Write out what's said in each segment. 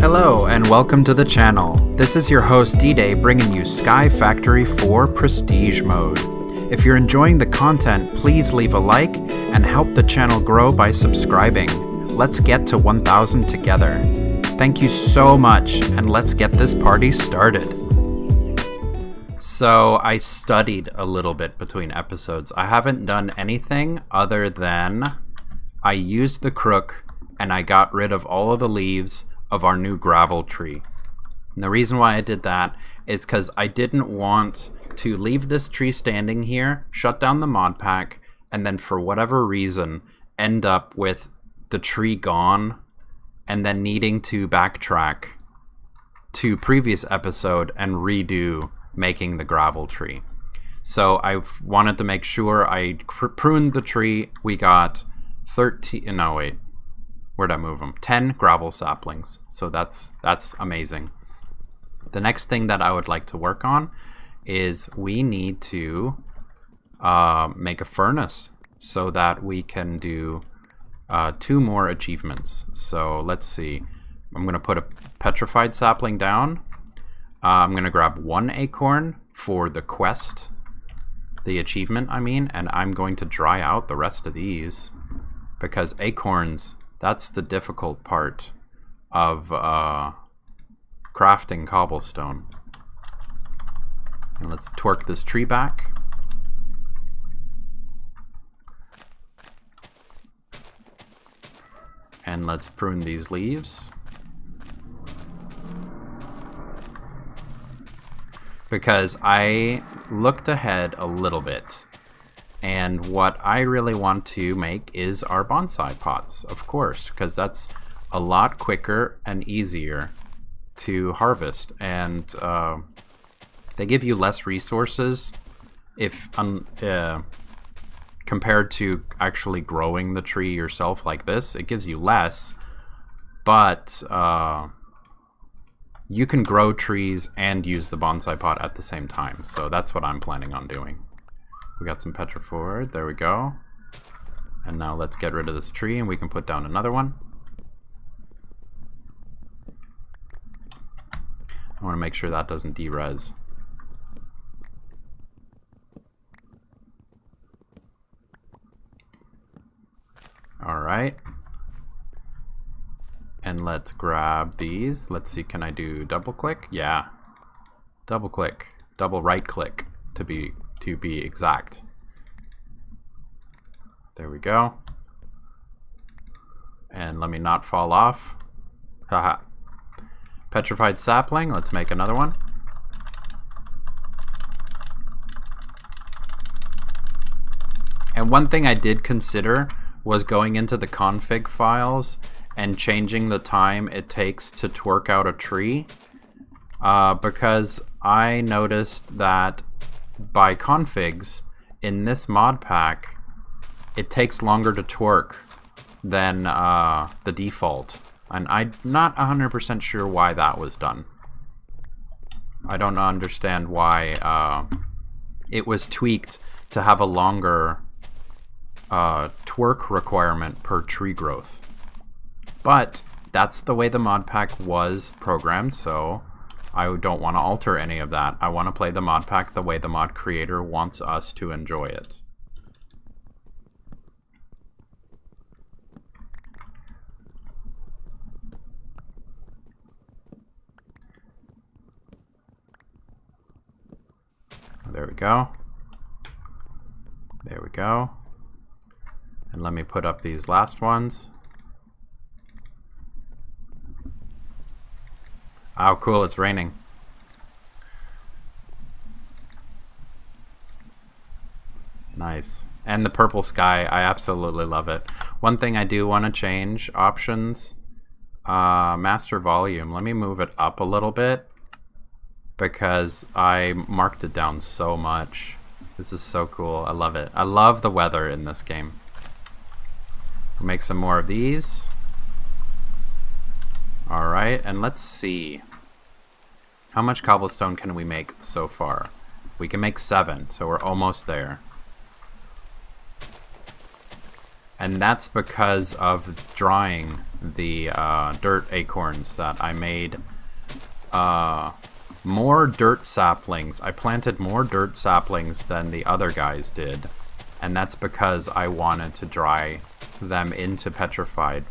Hello and welcome to the channel. This is your host D.Dae bringing you Sky Factory 4 Prestige Mode. If you're enjoying the content, please leave a like and help the channel grow by subscribing. Let's get to 1,000 together. Thank you so much, and let's get this party started. So I studied a little bit between episodes. I haven't done anything other than I used the crook and I got rid of all of the leaves of our new gravel tree. And the reason why I did that is because I didn't want to leave this tree standing here, shut down the mod pack, and then for whatever reason end up with the tree gone and then needing to backtrack to previous episode and redo making the gravel tree. So I wanted to make sure I pruned the tree. We got 13, no wait, where'd I move them? 10 gravel saplings. So that's amazing. The next thing that I would like to work on is we need to make a furnace so that we can do 2 more achievements. So let's see. I'm going to put a petrified sapling down. I'm going to grab 1 acorn for the quest, the achievement, I mean, and I'm going to dry out the rest of these because acorns, that's the difficult part of crafting cobblestone. And let's twerk this tree back. And let's prune these leaves. Because I looked ahead a little bit, and what I really want to make is our bonsai pots, of course, because that's a lot quicker and easier to harvest, and they give you less resources if compared to actually growing the tree yourself like this. It gives you less, but you can grow trees and use the bonsai pot at the same time. So that's what I'm planning on doing. We got some petrified, there we go. And now let's get rid of this tree and we can put down another one. I want to make sure that doesn't de-res. Alright. And let's grab these. Let's see, can I do double click? Yeah. Double click. Double right click to be exact. There we go. And let me not fall off. Haha. Petrified sapling, let's make another one. And one thing I did consider was going into the config files and changing the time it takes to twerk out a tree, because I noticed that by configs in this mod pack it takes longer to twerk than the default, and I'm not 100% sure why that was done. I don't understand why it was tweaked to have a longer twerk requirement per tree growth. But that's the way the mod pack was programmed, so I don't want to alter any of that. I want to play the mod pack the way the mod creator wants us to enjoy it. There we go. There we go. And let me put up these last ones. Oh, cool, it's raining. Nice. And the purple sky, I absolutely love it. One thing I do want to change, options, master volume. Let me move it up a little bit because I marked it down so much. This is so cool, I love it. I love the weather in this game. We'll make some more of these. Alright, and let's see. How much cobblestone can we make so far? We can make 7, so we're almost there. And that's because of drying the dirt acorns that I made more dirt saplings. I planted more dirt saplings than the other guys did. And that's because I wanted to dry them into petrified.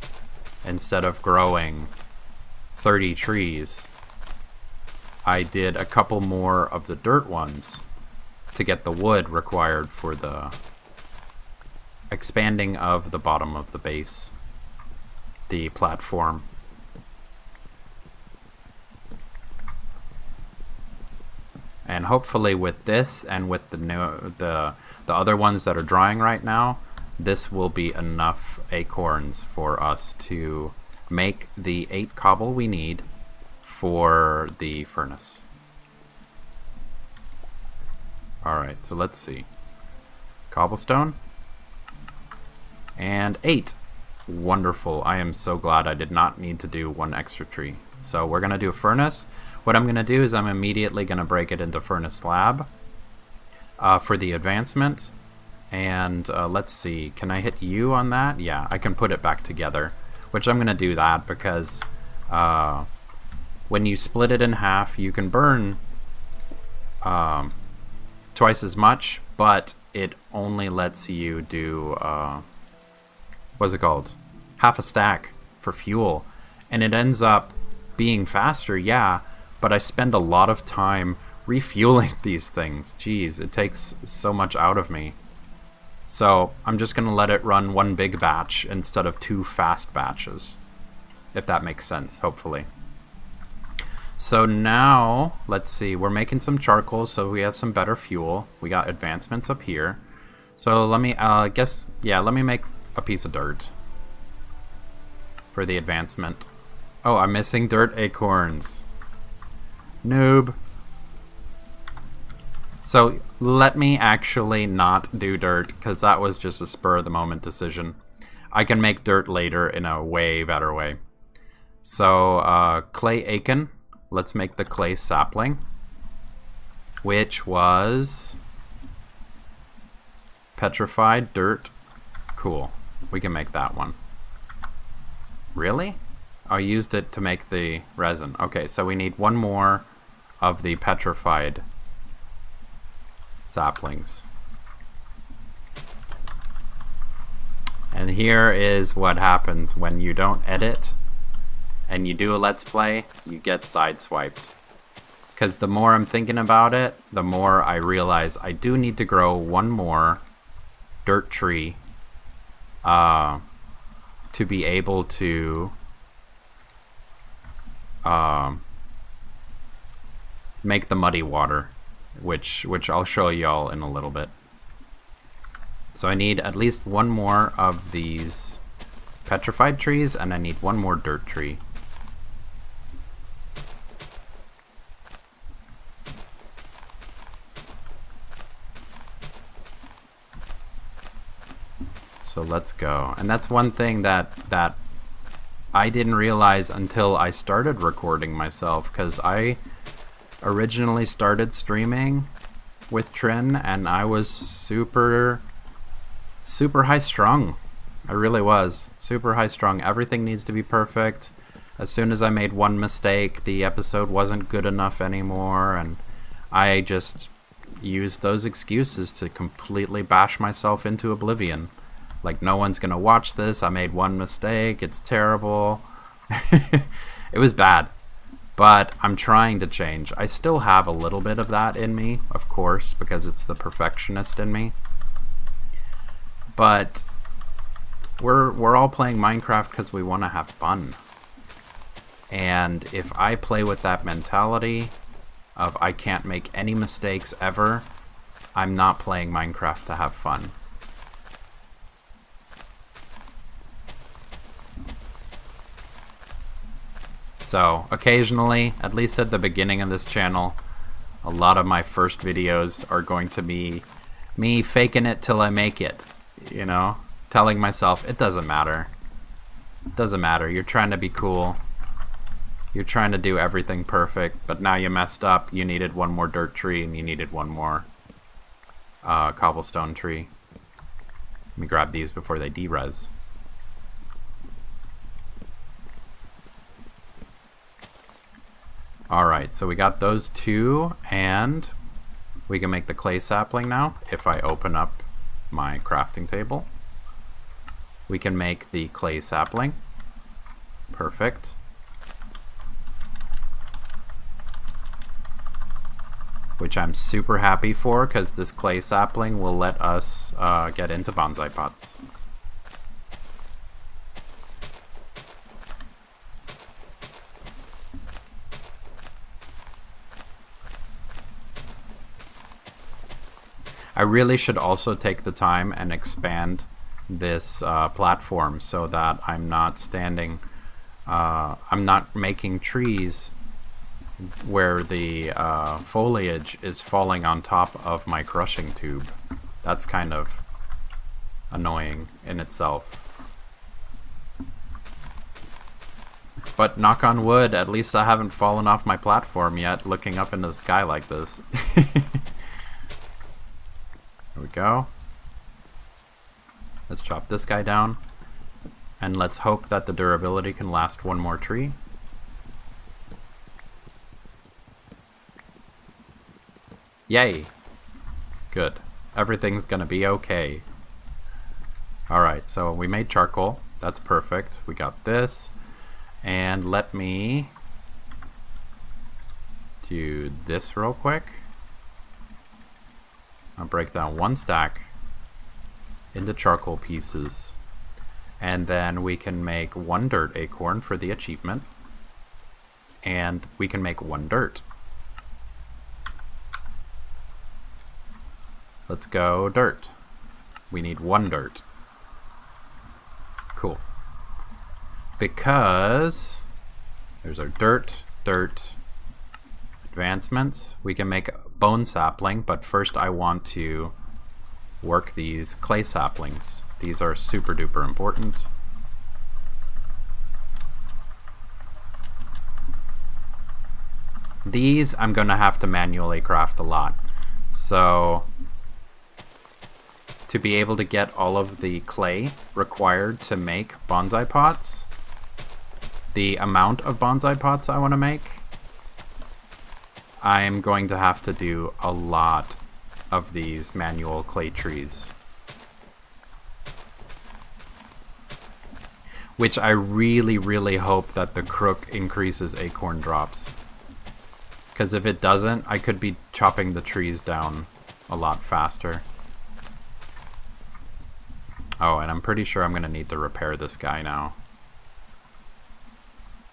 Instead of growing 30 trees, I did a couple more of the dirt ones to get the wood required for the expanding of the bottom of the base, the platform. And hopefully with this and with the other ones that are drying right now, this will be enough acorns for us to make the 8 cobble we need for the furnace. Alright, so let's see. Cobblestone. And 8. Wonderful. I am so glad I did not need to do 1 extra tree. So we're going to do a furnace. What I'm going to do is I'm immediately going to break it into furnace slab for the advancement. And let's see, can I hit U on that? Yeah, I can put it back together, which I'm going to do that because when you split it in half, you can burn twice as much, but it only lets you do, what's it called? Half a stack for fuel. And it ends up being faster, yeah, but I spend a lot of time refueling these things. Jeez, it takes so much out of me. So I'm just going to let it run 1 big batch instead of 2 fast batches, if that makes sense, hopefully. So now, let's see, we're making some charcoal so we have some better fuel. We got advancements up here. So let me, let me make a piece of dirt for the advancement. Oh, I'm missing dirt acorns. Noob. So let me actually not do dirt, because that was just a spur of the moment decision. I can make dirt later in a way better way. So clay acorn, let's make the clay sapling, which was petrified dirt. Cool, we can make that one. Really? I used it to make the resin. Okay, so we need 1 more of the petrified saplings. And here is what happens when you don't edit and you do a Let's Play, you get sideswiped. Because the more I'm thinking about it, the more I realize I do need to grow 1 more dirt tree to be able to make the muddy water, which I'll show y'all in a little bit. So I need at least 1 more of these petrified trees, and I need 1 more dirt tree. So let's go. And that's one thing that I didn't realize until I started recording myself, because I originally started streaming with Trin and I was super high strung. I really was super high strung. Everything needs to be perfect. As soon as I made 1 mistake, the episode wasn't good enough anymore, and I just used those excuses to completely bash myself into oblivion. Like, no one's gonna watch this, I made 1 mistake, it's terrible. It was bad, but I'm trying to change. I still have a little bit of that in me, of course, because it's the perfectionist in me. But we're all playing Minecraft because we want to have fun. And if I play with that mentality of I can't make any mistakes ever, I'm not playing Minecraft to have fun. So, occasionally, at least at the beginning of this channel, a lot of my first videos are going to be me faking it till I make it, you know? Telling myself, it doesn't matter. It doesn't matter, you're trying to be cool. You're trying to do everything perfect, but now you messed up, you needed 1 more dirt tree, and you needed 1 more cobblestone tree. Let me grab these before they de-res. Alright, so we got those two, and we can make the clay sapling now. If I open up my crafting table, we can make the clay sapling. Perfect. Which I'm super happy for, because this clay sapling will let us get into bonsai pots. I really should also take the time and expand this platform so that I'm not standing, I'm not making trees where the foliage is falling on top of my crushing tube. That's kind of annoying in itself. But knock on wood, at least I haven't fallen off my platform yet looking up into the sky like this. There we go. Let's chop this guy down. And let's hope that the durability can last one more tree. Yay! Good. Everything's gonna be okay. Alright, so we made charcoal. That's perfect. We got this. And let me do this real quick. I'll break down one stack into charcoal pieces. And then we can make one dirt acorn for the achievement. And we can make one dirt. Let's go dirt. We need one dirt. Cool. Because there's our dirt, advancements. We can make a bone sapling, but first I want to work these clay saplings. These are super duper important. These I'm gonna have to manually craft a lot. So to be able to get all of the clay required to make bonsai pots, the amount of bonsai pots I want to make, I'm going to have to do a lot of these manual clay trees. Which I really, really hope that the crook increases acorn drops. Because if it doesn't, I could be chopping the trees down a lot faster. Oh, and I'm pretty sure I'm going to need to repair this guy now.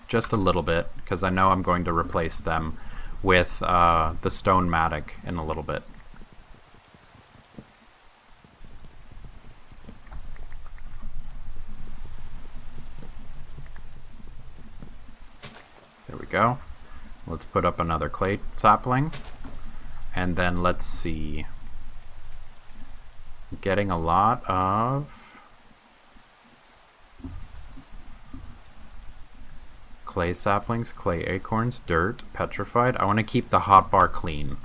Just a little bit, because I know I'm going to replace them with the stone mattock in a little bit. There we go. Let's put up another clay sapling. And then let's see. I'm getting a lot of clay saplings, clay acorns, dirt, petrified. I want to keep the hotbar clean.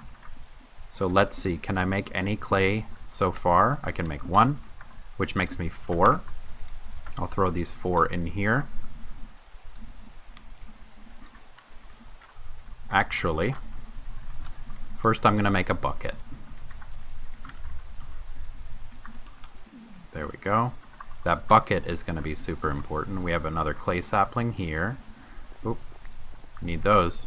So let's see, can I make any clay so far? I can make one, which makes me 4. I'll throw these 4 in here. Actually, first I'm going to make a bucket. There we go. That bucket is going to be super important. We have another clay sapling here. Oop, need those.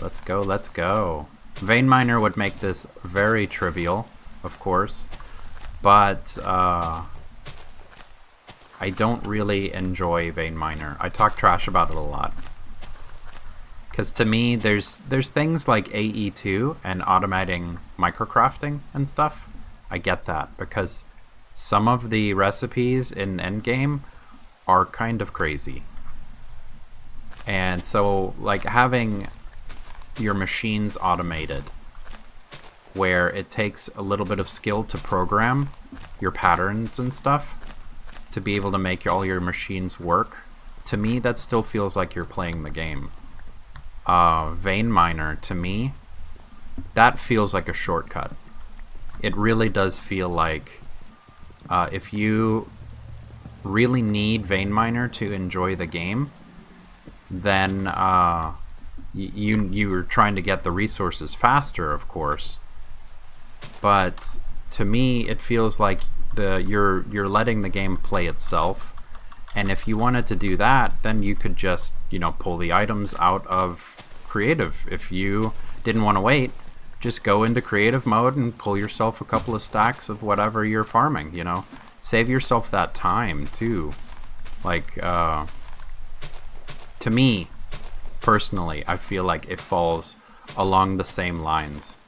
Let's go, let's go. Vein miner would make this very trivial, of course, but I don't really enjoy vein miner. I talk trash about it a lot. Because to me, there's things like AE2 and automating microcrafting and stuff. I get that, because some of the recipes in Endgame are kind of crazy. And so, like, having your machines automated, where it takes a little bit of skill to program your patterns and stuff, to be able to make all your machines work, to me that still feels like you're playing the game. Vein Miner, to me, that feels like a shortcut. It really does feel like if you really need Vein Miner to enjoy the game, then you're trying to get the resources faster, of course. But to me, it feels like you're letting the game play itself. And if you wanted to do that, then you could just, pull the items out of creative. If you didn't want to wait, just go into creative mode and pull yourself a couple of stacks of whatever you're farming, Save yourself that time, too. Like, to me, personally, I feel like it falls along the same lines.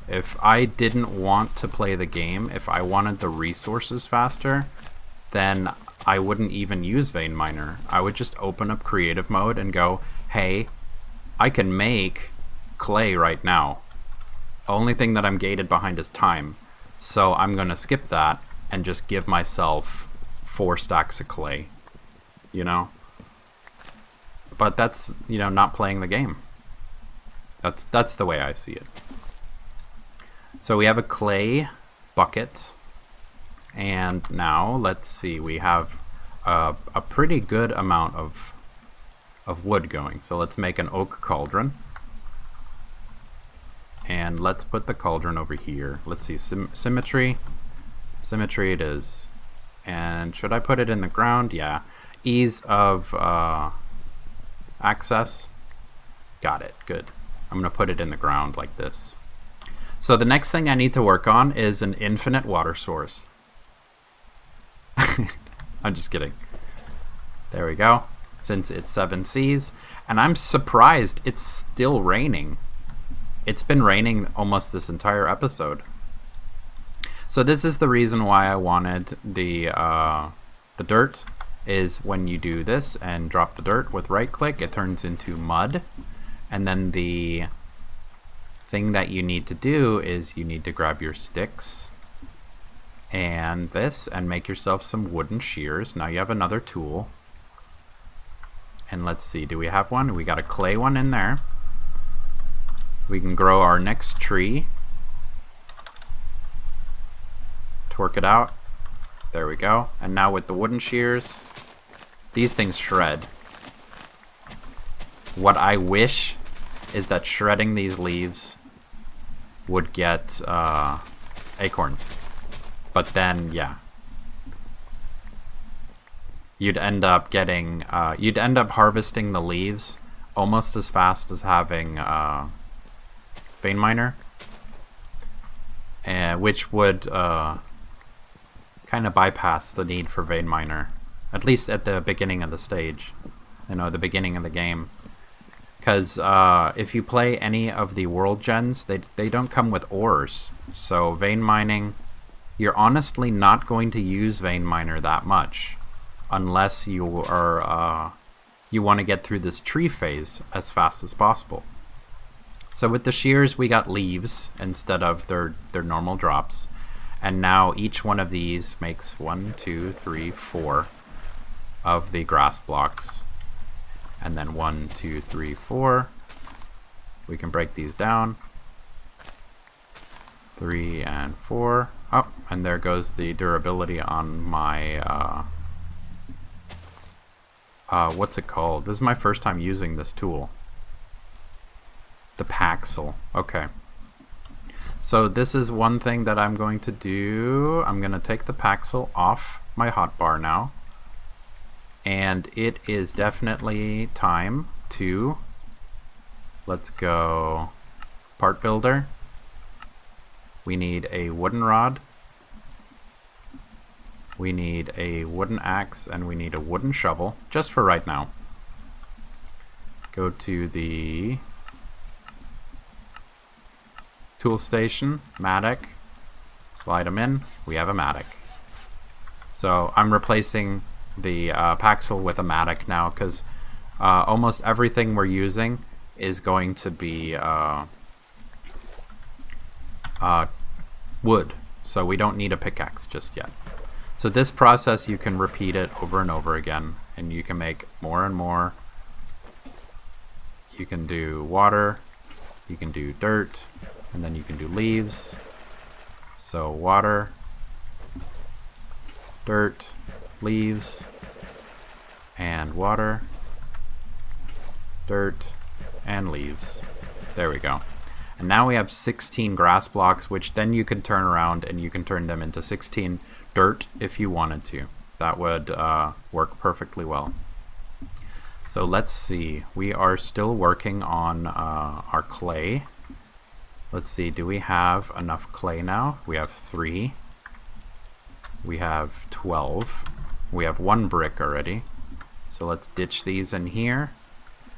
If I didn't want to play the game, if I wanted the resources faster, then I wouldn't even use Vein Miner. I would just open up creative mode and go, hey, I can make clay right now. Only thing that I'm gated behind is time. So I'm going to skip that and just give myself 4 stacks of clay. But that's, not playing the game. That's the way I see it. So we have a clay bucket, and now let's see, we have a pretty good amount of wood going. So let's make an oak cauldron, and let's put the cauldron over here. Let's see, symmetry it is. And should I put it in the ground? Yeah. Ease of access. Got it. Good. I'm gonna put it in the ground like this. So the next thing I need to work on is an infinite water source. I'm just kidding. There we go. Since it's 7 seas. And I'm surprised it's still raining. It's been raining almost this entire episode. So this is the reason why I wanted the dirt, is when you do this and drop the dirt with right click, it turns into mud. And then the thing that you need to do is you need to grab your sticks and this and make yourself some wooden shears. Now you have another tool. And let's see, do we have one? We got a clay one in there. We can grow our next tree. Torque it out. There we go. And now with the wooden shears, these things shred. What I wish is that shredding these leaves would get acorns. But then, yeah. You'd end up getting, you'd end up harvesting the leaves almost as fast as having Vein Miner. Which would kind of bypass the need for Vein Miner. At least at the beginning of the stage. The beginning of the game. Because if you play any of the world gens, they don't come with ores. So vein mining, you're honestly not going to use Vein Miner that much. Unless you are you want to get through this tree phase as fast as possible. So with the shears, we got leaves instead of their normal drops. And now each one of these makes 1, 2, 3, 4 of the grass blocks. And then 1, 2, 3, 4. We can break these down. 3 and 4. Oh, and there goes the durability on my, what's it called? This is my first time using this tool. The Paxel. Okay. So this is one thing that I'm going to do. I'm going to take the Paxel off my hotbar now. And it is definitely time to, let's go, part builder. We need a wooden rod. We need a wooden axe, and we need a wooden shovel, just for right now. Go to the tool station, mattock, slide them in, we have a mattock. So I'm replacing the Paxel with a mattock now, because almost everything we're using is going to be wood. so we don't need a pickaxe just yet. So this process, you can repeat it over and over again, and you can make more and more. You can do water, you can do dirt, and then you can do leaves. So water, dirt, leaves, and water, dirt, and leaves. There we go. And now we have 16 grass blocks, which then you can turn around and you can turn them into 16 dirt if you wanted to. That would work perfectly well. So let's see. We are still working on our clay. Let's see. Do we have enough clay now? We have 3. We have 12. We have 1 brick already. So let's ditch these in here.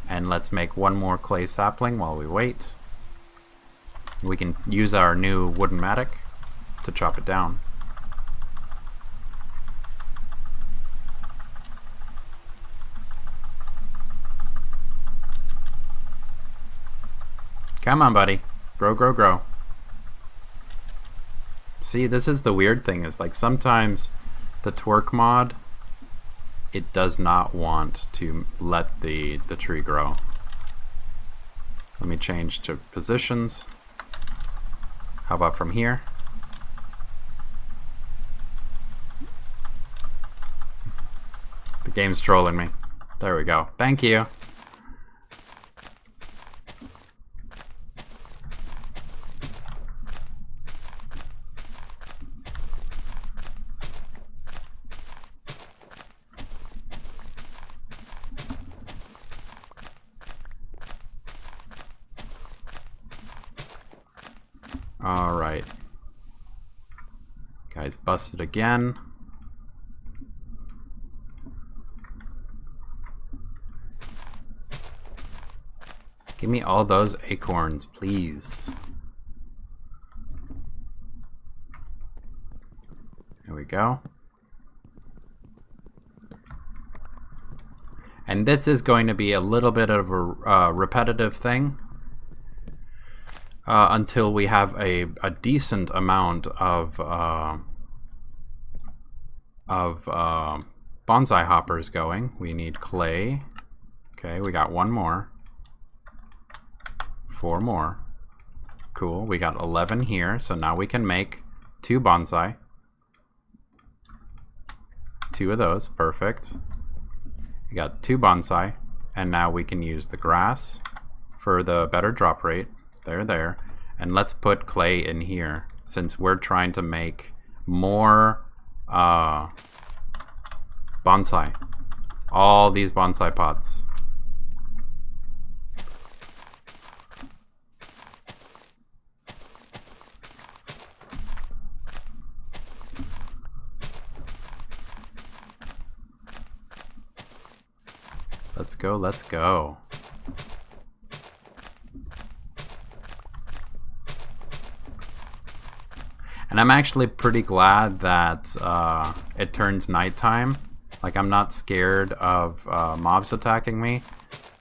And let's make 1 more clay sapling while we wait. We can use our new wooden mattock to chop it down. Come on, buddy. Grow, grow, grow. See, this is the weird thing, is like sometimes the twerk mod, it does not want to let the tree grow. Let me change to positions. How about from here? The game's trolling me. There we go. Thank you. Alright. Guys, busted again. Give me all those acorns, please. There we go. And this is going to be a little bit of a repetitive thing. Until we have a decent amount of bonsai hoppers going. We need clay. Okay, we got 1 more. 4 more. Cool, we got 11 here, so now we can make 2 bonsai. 2 of those, perfect. We got 2 bonsai, and now we can use the grass for the better drop rate. There. And let's put clay in here, since we're trying to make more bonsai. All these bonsai pots. Let's go, let's go. And I'm actually pretty glad that it turns nighttime. Like, I'm not scared of mobs attacking me,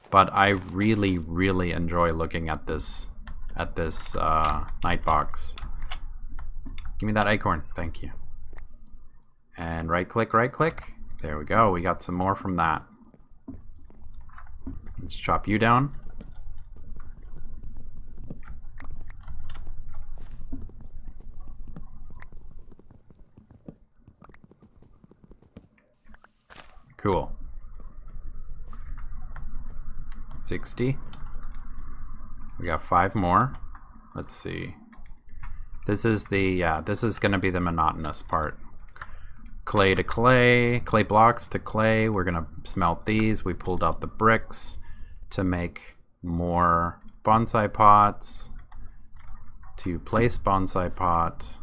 but I really, really enjoy looking at this night box. Give me that acorn, thank you. And right click, right click. There we go. We got some more from that. Let's chop you down. Cool. 60. We got 5 more. Let's see. This is the, this is gonna be the monotonous part. Clay to clay, clay blocks to clay. We're gonna smelt these. We pulled out the bricks to make more bonsai pots. To place bonsai pot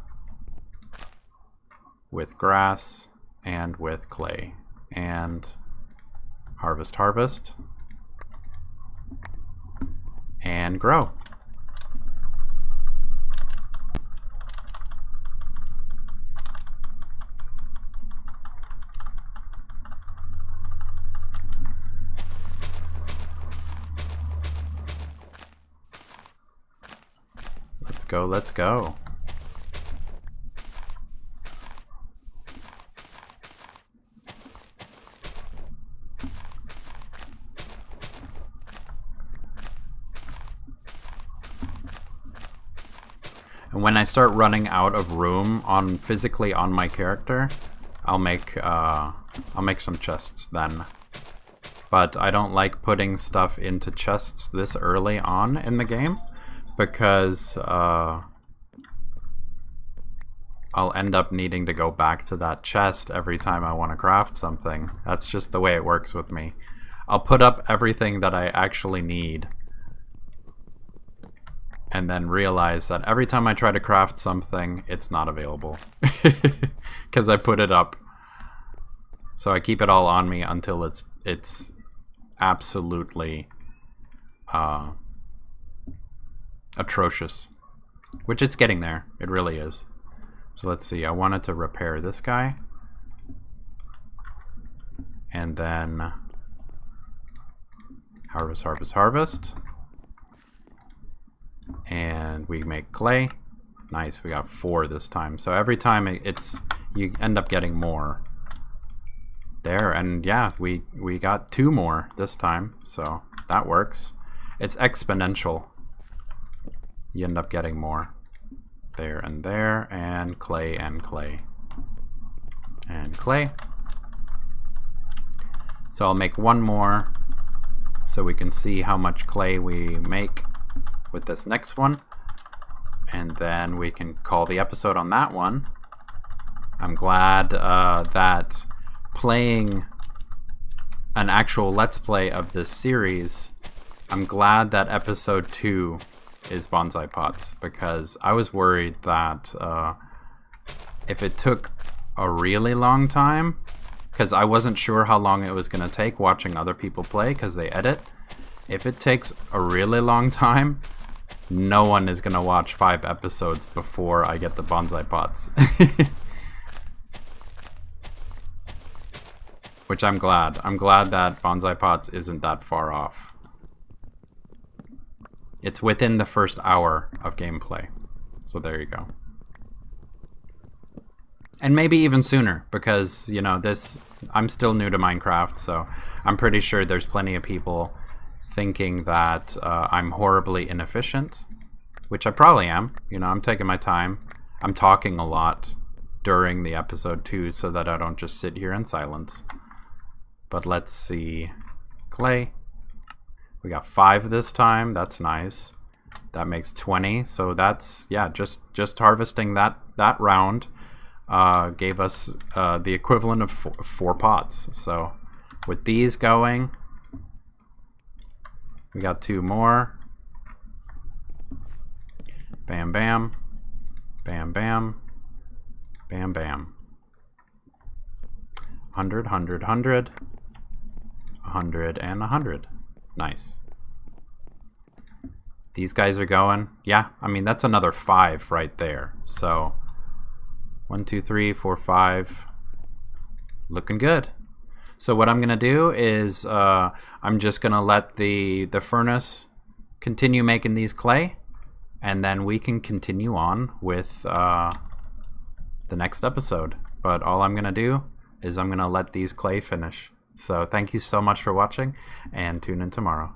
with grass and with clay. And harvest, harvest, and grow. Let's go, let's go. And when I start running out of room physically on my character, I'll make some chests then. But I don't like putting stuff into chests this early on in the game because I'll end up needing to go back to that chest every time I want to craft something. That's just the way it works with me. I'll put up everything that I actually need and then realize that every time I try to craft something, it's not available because I put it up. So I keep it all on me until it's absolutely atrocious, which it's getting there. It really is. So let's see. I wanted to repair this guy, and then harvest, harvest, harvest. And we make clay. Nice, we got 4 this time. So every time you end up getting more. There, and yeah, we got 2 more this time, so that works. It's exponential. You end up getting more. There, and clay, and clay. And clay. So I'll make 1 more so we can see how much clay we make with this next one, and then we can call the episode on that one. I'm glad that playing an actual Let's Play of this series, I'm glad that episode 2 is bonsai pots, because I was worried that if it took a really long time, because I wasn't sure how long it was going to take watching other people play because they edit. If it takes a really long time, no one is going to watch 5 episodes before I get the bonsai pots. Which I'm glad. I'm glad that bonsai pots isn't that far off. It's within the first hour of gameplay. So there you go. And maybe even sooner, because, you know, I'm still new to Minecraft, so I'm pretty sure there's plenty of people thinking that I'm horribly inefficient, which I probably am. You know, I'm taking my time. I'm talking a lot during the episode too, so that I don't just sit here in silence. But let's see. Clay. We got 5 this time. That's nice. That makes 20. So that's, yeah, just harvesting that round gave us the equivalent of 4 pots. So with these going, we got 2 more. Bam, bam. Bam, bam. Bam, bam. 100, 100, 100. 100 and 100. Nice. These guys are going. Yeah, I mean, that's another 5 right there. So 1, 2, 3, 4, 5. Looking good. So what I'm gonna do is I'm just gonna let the furnace continue making these clay, and then we can continue on with the next episode. But all I'm gonna do is I'm gonna let these clay finish. So thank you so much for watching, and tune in tomorrow.